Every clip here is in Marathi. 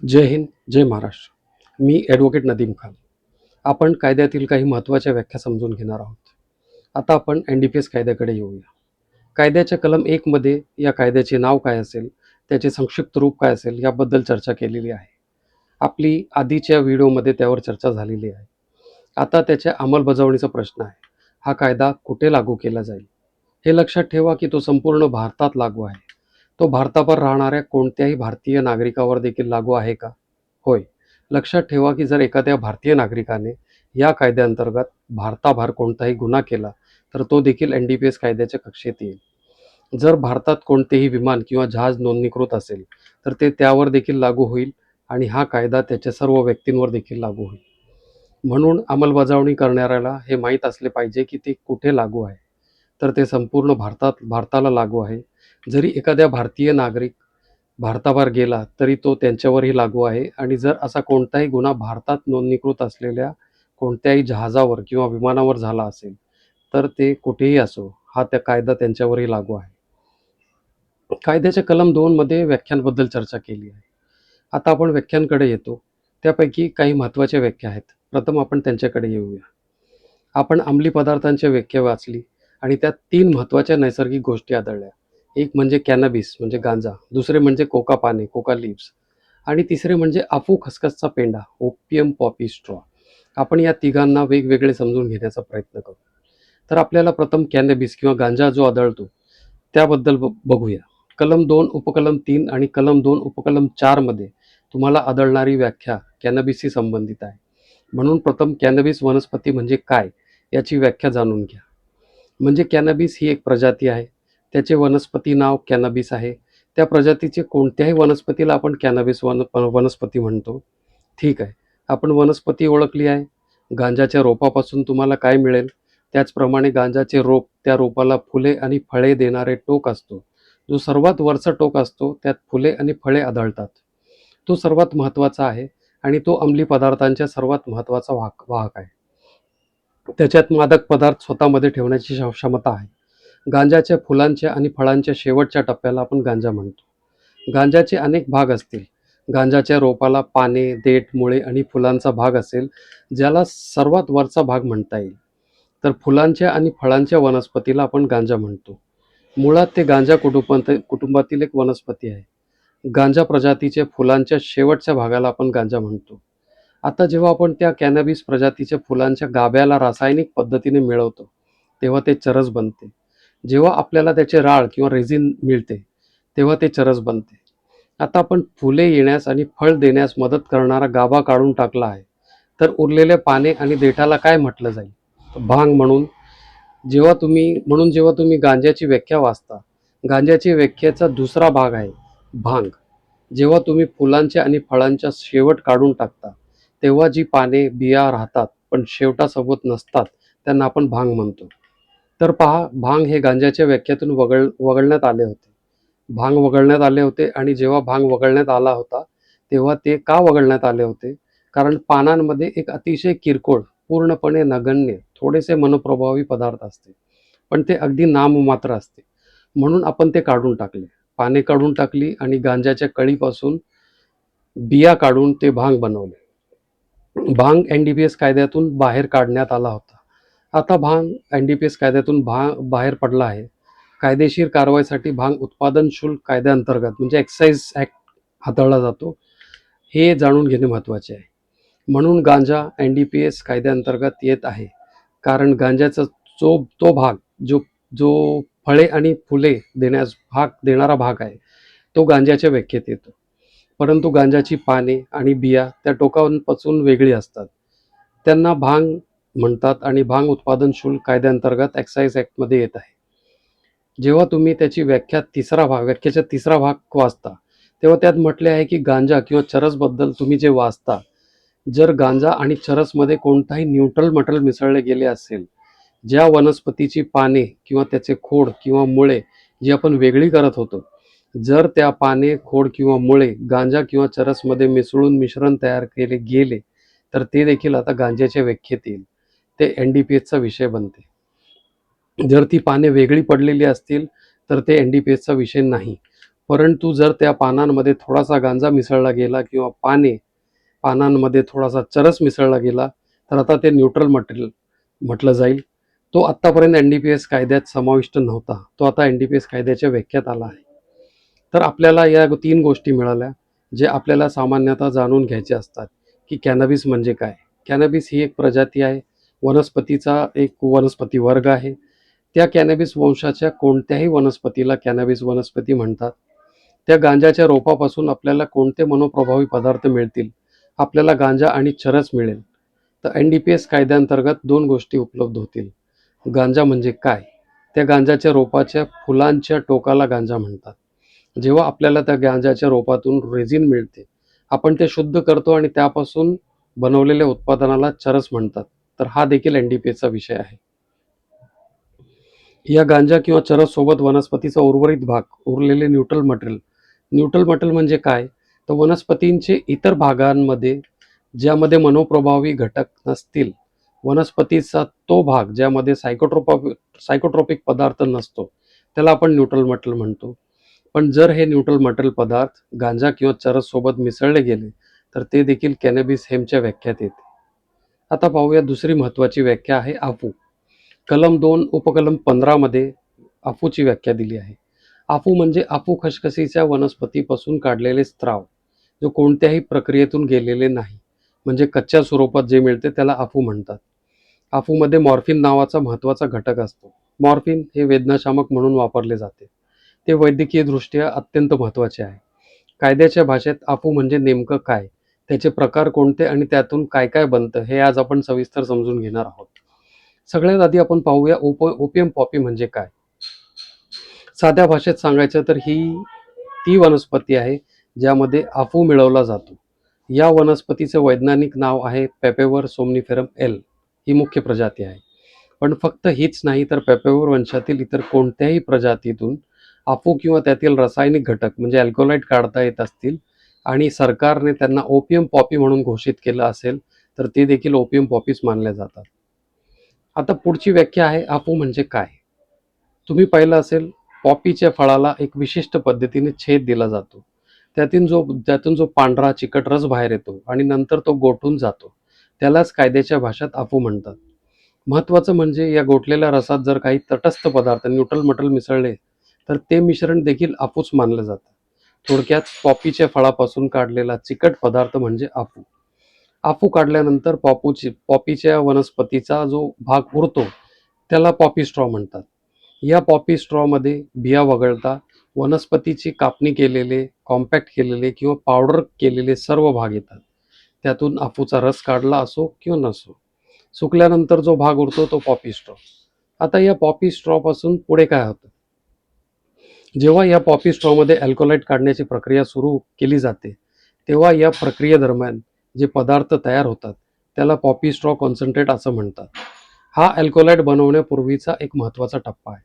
जय हिंद, जय महाराष्ट्र. मी ॲडव्होकेट नदीम खान. आपण कायद्यातील काही महत्त्वाच्या व्याख्या समजून घेणार आहोत. आता आपण NDPS कायद्याकडे येऊया. कायद्याच्या कलम 1 मध्ये या कायद्याचे नाव काय असेल, त्याचे संक्षिप्त रूप काय असेल याबद्दल चर्चा केलेली आहे. आपली आधीच्या व्हिडिओमध्ये त्यावर चर्चा झालेली आहे. आता त्याच्या अंमलबजावणीचा प्रश्न आहे. हा कायदा कुठे लागू केला जाईल? हे लक्षात ठेवा की तो संपूर्ण भारतात लागू आहे. तो भारतावर राहणाऱ्या कोणत्याही भारतीय नागरिकावर देखील लागू आहे का? होय. लक्षात ठेवा की जर एखाद्या भारतीय नागरिकाने या कायद्याअंतर्गत भारताबाहेर कोणताही गुन्हा केला तर तो देखील NDPS कायद्याच्या कक्षेत येईल. जर भारतात कोणतेही विमान किंवा जहाज नोंदणीकृत असेल तर ते त्यावर देखील लागू होईल आणि हा कायदा त्याच्या सर्व व्यक्तींवर देखील लागू होईल. म्हणून अंमलबजावणी करणाऱ्याला हे माहीत असले पाहिजे की ते कुठे लागू आहे. तर ते संपूर्ण भारताला लागू आहे. जरी एखाद्या भारतीय नागरिक भारताबाहेर गेला तरी तो त्यांच्यावरही लागू आहे आणि जर असा कोणताही गुन्हा भारतात नोंदणीकृत असलेल्या कोणत्याही जहाजावर किंवा विमानावर झाला असेल तर ते कुठेही असो, हा त्या कायदा त्यांच्यावरही लागू आहे. कायद्याच्या कलम 2 मध्ये व्याख्यांबद्दल चर्चा केली आहे. आता आपण व्याख्यांकडे येतो. त्यापैकी काही महत्त्वाच्या व्याख्या आहेत. प्रथम आपण त्यांच्याकडे येऊया. आपण अंमली पदार्थांच्या व्याख्या वाचली आणि त्यात 3 महत्त्वाच्या नैसर्गिक गोष्टी आढळल्या. एक म्हणजे कॅनॅबिस म्हणजे गांजा, दुसरे म्हणजे कोका पाने कोका लीव्स आणि तिसरे म्हणजे अफू खसखसचा पेंडा ओपियम पॉपी स्ट्रॉ. आपण या तिघांना वेगवेगळे समजून घेण्याचा प्रयत्न करू. तर आपल्याला प्रथम कॅनॅबिस किंवा गांजा जो आढळतो त्याबद्दल बघूया. कलम 2 उपकलम 3 आणि कलम 2 उपकलम 4 मध्ये तुम्हाला आढळणारी व्याख्या कॅनॅबिसशी संबंधित आहे. म्हणून प्रथम कॅनॅबिस वनस्पती म्हणजे काय याची व्याख्या जाणून घ्या. म्हणजे कॅनॅबिस ही एक प्रजाती आहे. त्याचे वनस्पती नाव कॅनॅबिस आहे. त्या प्रजातीचे कोणत्याही वनस्पतीला आपण कॅनॅबिस वनस्पती म्हणतो. ठीक आहे, आपण वनस्पती ओळखली आहे. गांजाच्या रोपापासून तुम्हाला काय मिळेल? त्याचप्रमाणे गांजाचे रोप, त्या रोपाला फुले आणि फळे देणारे टोक असतो. जो सर्वात वरचा टोक असतो त्यात फुले आणि फळे आढळतात. तो सर्वात महत्त्वाचा आहे आणि तो अंमली पदार्थांच्या सर्वात महत्त्वाचा वाहक आहे. त्याच्यात मादक पदार्थ स्वतःमध्ये ठेवण्याची क्षमता आहे. गांजाच्या फुलांच्या आणि फळांच्या शेवटच्या टप्प्याला आपण गांजा म्हणतो. गांजाचे अनेक भाग असतील. गांजाच्या रोपाला पाने, देठ, मुळे आणि फुलांचा भाग असेल, ज्याला सर्वात वरचा भाग म्हणता येईल. तर फुलांच्या आणि फळांच्या वनस्पतीला आपण गांजा म्हणतो. मुळात ते गांजा कुटुंबातील एक वनस्पती आहे. गांजा प्रजातीच्या फुलांच्या शेवटच्या भागाला आपण गांजा म्हणतो. आता जेव्हा आपण त्या कॅनॅबिस प्रजातीच्या फुलांच्या गाभ्याला रासायनिक पद्धतीने मिळवतो तेव्हा ते चरस बनते. जेव्हा आपल्याला त्याचे राळ किंवा रेझिन मिळते तेव्हा ते चरस बनते. आता आपण फुले येण्यास आणि फळ देण्यास मदत करणारा गाभा काढून टाकला आहे तर उरलेल्या पाने आणि देठाला काय म्हटलं जाईल? भांग. जेव्हा तुम्ही गांजाची व्याख्या वाचता, गांजाची व्याख्येचा दुसरा भाग आहे भांग. जेव्हा तुम्ही फुलांच्या आणि फळांच्या शेवट काढून टाकता तेव्हा जी पाने, बिया राहतात पण शेवटासोबत नसतात त्यांना आपण भांग म्हणतो. तर पहा, भांग हे गांजाच्या व्याख्यातून वगळण्यात आले होते. भांग वगळण्यात आले होते आणि जेव्हा भांग वगळण्यात आला होता तेव्हा ते का वगळण्यात आले होते? कारण पानांमध्ये एक अतिशय किरकोळ, पूर्णपणे नगण्य, थोडेसे मनोप्रभावी पदार्थ असते, पण ते अगदी नाममात्र असते. म्हणून आपण ते काढून टाकले. पाने काढून टाकली आणि गांजाच्या कळीपासून बिया काढून ते भांग बनवले. भांग NDPS कायद्यातून बाहेर काढण्यात आला होता. आता भांग NDPS कायद्यातून बाहेर पडला आहे. कायदेशीर कारवाईसाठी भांग उत्पादन शुल्क कायद्याअंतर्गत म्हणजे एक्साईज ॲक्ट हाताळला जातो. हे जाणून घेणे महत्त्वाचे आहे. म्हणून गांजा NDPS कायद्याअंतर्गत येत आहे. कारण गांजाचा तो भाग जो जो फळे आणि फुले देणारा भाग आहे तो गांजाच्या व्याख्येत येतो. परंतु गांजाची पाने आणि बिया त्या टोकांपासून वेगळी असतात. त्यांना भांग म्हणतात आणि भांग उत्पादन शुल्क कायद्याअंतर्गत एक्साईज ॲक्टमध्ये येत आहे. जेव्हा तुम्ही त्याची व्याख्याचा तिसरा भाग वाचता तेव्हा त्यात म्हटले आहे की गांजा किंवा चरसबद्दल तुम्ही जे वाचता, जर गांजा आणि चरसमध्ये कोणताही न्यूट्रल मटेरियल मिसळले गेले असेल, ज्या वनस्पतीची पाने किंवा त्याचे खोड किंवा मुळे जी आपण वेगळी करत होतो, जर त्या पाने, खोड किंवा मुळे गांजा किंवा चरसमध्ये मिसळून मिश्रण तयार केले गेले तर ते देखील आता गांजाच्या व्याख्येत येईल. ते NDPSचा विषय बनते. जर ती पाने वेगळी पडलेली असतील तर ते NDPSचा विषय नाही. परंतु जर त्या पानांमध्ये थोडासा गांजा मिसळला गेला किंवा पानांमध्ये थोडासा चरस मिसळला गेला तर आता ते न्यूट्रल मटेरियल म्हटलं जाईल. तो आत्तापर्यंत NDPS कायद्यात समाविष्ट नव्हता, तो आता NDPS कायद्याच्या व्याख्यात आला आहे. तर आपल्याला या 3 गोष्टी मिळाल्या जे आपल्याला सामान्यतः जाणून घ्यायचे असतात की कॅनॅबिस म्हणजे काय. कॅनॅबिस ही एक प्रजाती आहे, वनस्पतीचा एक वनस्पती वर्ग आहे. त्या कॅनॅबिस वंशाच्या कोणत्याही वनस्पतीला कॅनॅबिस वनस्पती म्हणतात. त्या गांजाच्या रोपापासून आपल्याला कोणते मनोप्रभावी पदार्थ मिळतील, आपल्याला गांजा आणि चरस मिळेल. तर NDPS कायद्याअंतर्गत 2 गोष्टी उपलब्ध होतील. गांजा म्हणजे काय, त्या गांजाच्या रोपाच्या फुलांच्या टोकाला गांजा म्हणतात. जेव्हा आपल्याला त्या गांजाच्या रोपातून रेझिन मिळते, आपण ते शुद्ध करतो आणि त्यापासून बनवलेल्या उत्पादनाला चरस म्हणतात. तर हा देखील NDPSचा विषय आहे. या गांजा किंवा चरस सोबत वनस्पतीचा उर्वरित भाग, उरलेले न्यूट्रल मटेरियल म्हणजे काय, तर वनस्पतींचे इतर भागांमध्ये ज्यामध्ये मनोप्रभावी घटक नसतील, वनस्पतीचा तो भाग ज्यामध्ये सायकोट्रोपिक पदार्थ नसतो, त्याला आपण न्यूट्रल मटेरियल म्हणतो. पण जर हे न्यूट्रल मटेरियल पदार्थ गांजा किंवा चरस सोबत मिसळले गेले तर ते देखील कॅनॅबिस हेम्पच्या व्याख्यात येते. आता पाहूया दुसरी महत्त्वाची व्याख्या आहे आफू. कलम 2 उपकलम 15 मध्ये आफूची व्याख्या दिली आहे. आफू म्हणजे आफू खसखसीच्या वनस्पतीपासून काढलेले स्त्राव, जो कोणत्याही प्रक्रियेतून गेलेले नाही, म्हणजे कच्च्या स्वरूपात जे मिळते त्याला आफू म्हणतात. आफूमध्ये मॉर्फिन नावाचा महत्त्वाचा घटक असतो. मॉर्फिन हे वेदनाशामक म्हणून वापरले जाते. ते वैद्यकीय दृष्ट्या अत्यंत महत्त्वाचे आहे. कायद्याच्या भाषेत आफू म्हणजे नेमकं काय, त्याचे प्रकार कोणते आणि त्यातून काय काय बनतं हे आज आपण सविस्तर समजून घेणार आहोत. सगळ्यात आधी आपण पाहूया ओपियम पॉपी म्हणजे काय. साध्या भाषेत सांगायचं तर ही ती वनस्पती आहे ज्यामध्ये आफू मिळवला जातो. या वनस्पतीचे वैज्ञानिक नाव आहे पेपेवर सोमनिफेरम एल. ही मुख्य प्रजाती आहे. पण फक्त हीच नाही तर पेपेवर वंशातील इतर कोणत्याही प्रजातीतून आफू किंवा त्यातील रासायनिक घटक म्हणजे अल्कोलाइड काढता येत असतील आणि सरकारने त्यांना ओपियम पॉपी म्हणून घोषित केलं असेल तर ते देखील ओपियम पॉपीज मानले जातात. आता पुढची व्याख्या आहे आफू म्हणजे काय. तुम्ही पाहिलं असेल, पॉपीच्या फळाला एक विशिष्ट पद्धतीने छेद दिला जातो. त्यातून जो पांढरा चिकट रस बाहेर येतो आणि नंतर तो गोठून जातो, त्यालाच कायद्याच्या भाषेत आफू म्हणतात. महत्त्वाचं म्हणजे या गोठलेल्या रसात जर काही तटस्थ पदार्थ न्यूट्रल मटेरियल मिसळले तर ते मिश्रण देखील आफूच मानलं जातं. थोडक्यात पॉपीच्या फळापासून काढलेला चिकट पदार्थ म्हणजे आफू. आफू काढल्यानंतर पॉपीच्या वनस्पतीचा जो भाग उरतो त्याला पॉपी स्ट्रॉ म्हणतात. या पॉपी स्ट्रॉमध्ये बिया वगळता वनस्पतीची कापणी केलेले, कॉम्पॅक्ट केलेले किंवा पावडर केलेले सर्व भाग येतात. त्यातून आफूचा रस काढला असो किंवा नसो. सुकल्यानंतर जो भाग उरतो तो पॉपी स्ट्रॉ. आता या पॉपी स्ट्रॉपासून पुढे काय होतं. जेव्हा या पॉपी स्ट्रॉमध्ये अल्कोलाइड काढण्याची प्रक्रिया सुरू केली जाते तेव्हा या प्रक्रियेदरम्यान जे पदार्थ तयार होतात त्याला पॉपी स्ट्रॉ कॉन्सन्ट्रेट असं म्हणतात. हा अल्कोलाइड बनवण्यापूर्वीचा एक महत्त्वाचा टप्पा आहे.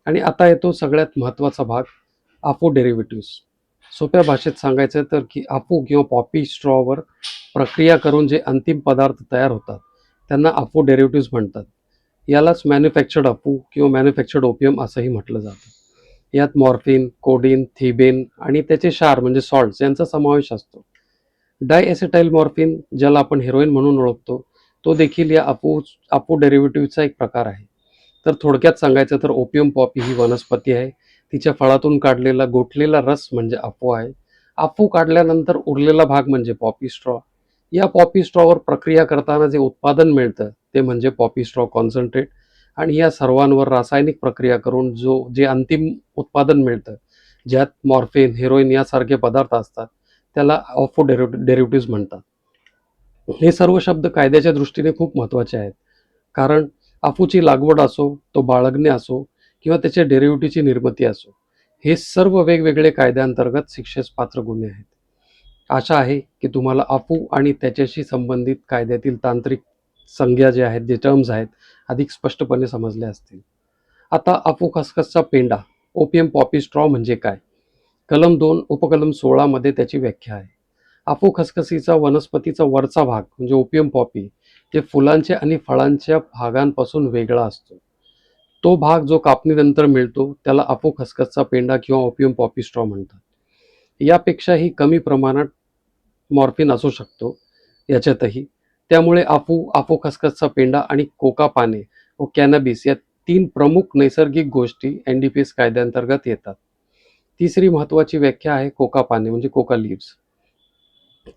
आणि आता येतो सगळ्यात महत्त्वाचा भाग, आफू डेरिव्हेटिव्स. सोप्या भाषेत सांगायचं तर की आफू किंवा पॉपी स्ट्रॉवर प्रक्रिया करून जे अंतिम पदार्थ तयार होतात त्यांना आफू डेरिव्हेटिव्स म्हणतात. यालाच मॅन्युफॅक्चर्ड आफू किंवा मॅन्युफॅक्चर्ड ओपियम असंही म्हटलं जातं. यात मॉर्फिन, कोडीन, थिबेन आणि त्याचे क्षार म्हणजे सॉल्ट्स यांचा समावेश असतो. डायएसिटाइल मॉर्फिन, ज्याला आपण हेरोईन म्हणून ओळखतो, तो देखील या आफू डेरिव्हेटिव्हचा एक प्रकार आहे. तर थोडक्यात सांगायचं तर ओपियम पॉपी ही वनस्पती आहे. तिच्या फळातून काढलेला गोठलेला रस म्हणजे आफू आहे. आफू काढल्यानंतर उरलेला भाग म्हणजे पॉपी स्ट्रॉ. या पॉपी स्ट्रॉवर प्रक्रिया करताना जे उत्पादन मिळतं ते म्हणजे पॉपी स्ट्रॉ कॉन्सन्ट्रेट. आणि या सर्वांवर रासायनिक प्रक्रिया करून जे अंतिम उत्पादन मिळतं, ज्यात मॉर्फिन, हेरोईन यासारखे पदार्थ असतात, त्याला आफू डेरिव्हेटिव्स म्हणतात. हे सर्व शब्द कायद्याच्या दृष्टीने खूप महत्त्वाचे आहेत. कारण आफूची लागवड असो, तो बाळगणे असो किंवा त्याच्या डेरिव्हेटिव्हची निर्मिती असो, हे सर्व वेगवेगळे कायद्याअंतर्गत शिक्षेस पात्र गुन्हे आहेत. आशा आहे की तुम्हाला आफू आणि त्याच्याशी संबंधित कायद्यातील तांत्रिक संज्ञा जे आहेत, जे टर्म्स आहेत, अधिक स्पष्टपणे समजले असतील. आता आफू खसखसचा पेंडा, ओपियम पॉपी स्ट्रॉ म्हणजे काय. कलम 2 उपकलम 16 मध्ये त्याची व्याख्या आहे. आफू खसखसीचा वनस्पतीचा वरचा भाग म्हणजे ओपियम पॉपी, ते फुलांच्या आणि फळांच्या भागांपासून वेगळा असतो. तो भाग जो कापणीनंतर मिळतो त्याला अफू खसखसचा पेंडा किंवा ओपियम पॉपी स्ट्रॉ म्हणतात. यापेक्षाही कमी प्रमाणात मॉर्फिन असू शकतो याच्यातही. त्यामुळे अफू खसखसचा पेंडा आणि कोका पाने व कॅनॅबिस या 3 प्रमुख नैसर्गिक गोष्टी एनडीपीएस कायद्यांतर्गत येतात. तिसरी महत्त्वाची व्याख्या आहे कोका पाने म्हणजे कोका लीव्हज.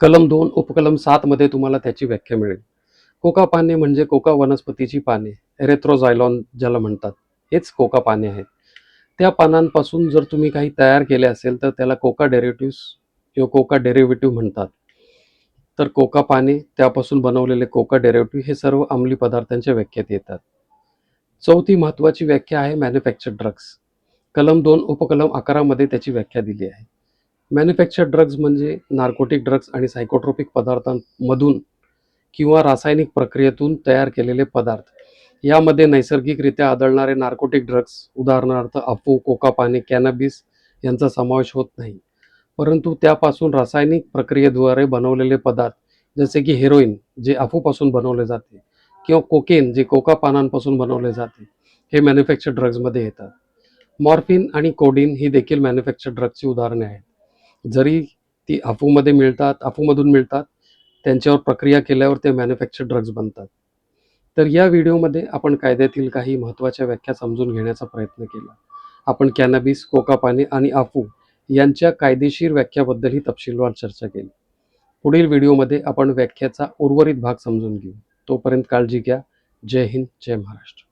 कलम 2 उपकलम 7 मध्ये तुम्हाला त्याची व्याख्या मिळेल. कोका पाने म्हणजे कोका वनस्पतीची पाने, एरेथ्रोझायलॉन ज्याला म्हणतात, हेच कोका पाने आहेत. त्या पानांपासून जर तुम्ही काही तयार केले असेल तर त्याला कोका डेरिव्हेटिव्ह्ज किंवा कोका डेरिव्हेटिव्ह म्हणतात. तर कोका पाने, त्यापासून बनवलेले कोका डेरिव्हेटिव्ह हे सर्व अंमली पदार्थांच्या व्याख्येत येतात. चौथी महत्त्वाची व्याख्या आहे मॅन्युफॅक्चर्ड ड्रग्ज. कलम 2 उपकलम 11 मध्ये त्याची व्याख्या दिली आहे. मॅन्युफॅक्चर्ड ड्रग्ज म्हणजे नार्कोटिक ड्रग्ज आणि सायकोट्रोपिक पदार्थांमधून किंवा रासायनिक प्रक्रियेतून तयार केलेले पदार्थ. यामध्ये नैसर्गिकरित्या आढळणारे नार्कोटिक ड्रग्ज उदाहरणार्थ अफू, कोका पाने, कॅनॅबिस यांचा समावेश होत नाही, परंतु त्यापासून रासायनिक प्रक्रियेद्वारे बनवलेले पदार्थ जसे की हेरोईन जे अफूपासून बनवले जाते किंवा कोकेन जे कोका पानांपासून बनवले जाते, हे मॅन्युफॅक्चर्ड ड्रग्जमध्ये येतात. मॉर्फिन आणि कोडीन ही देखील मॅन्युफॅक्चर्ड ड्रग्जची उदाहरणे आहेत. जरी ती अफूमधून मिळतात, त्यांच्यावर प्रक्रिया केल्यावर ते मॅन्युफॅक्चर्ड ड्रग्ज बनतात. तर या व्हिडिओमध्ये आपण कायद्यातील काही महत्त्वाच्या व्याख्या समजून घेण्याचा प्रयत्न केला. आपण कॅनॅबिस, कोका पाने आणि अफू यांच्या कायदेशीर व्याख्याबद्दलही तपशीलवार चर्चा केली. पुढील व्हिडिओमध्ये आपण व्याख्याचा उर्वरित भाग समजून घेऊ. तोपर्यंत काळजी घ्या. जय हिंद, जय महाराष्ट्र.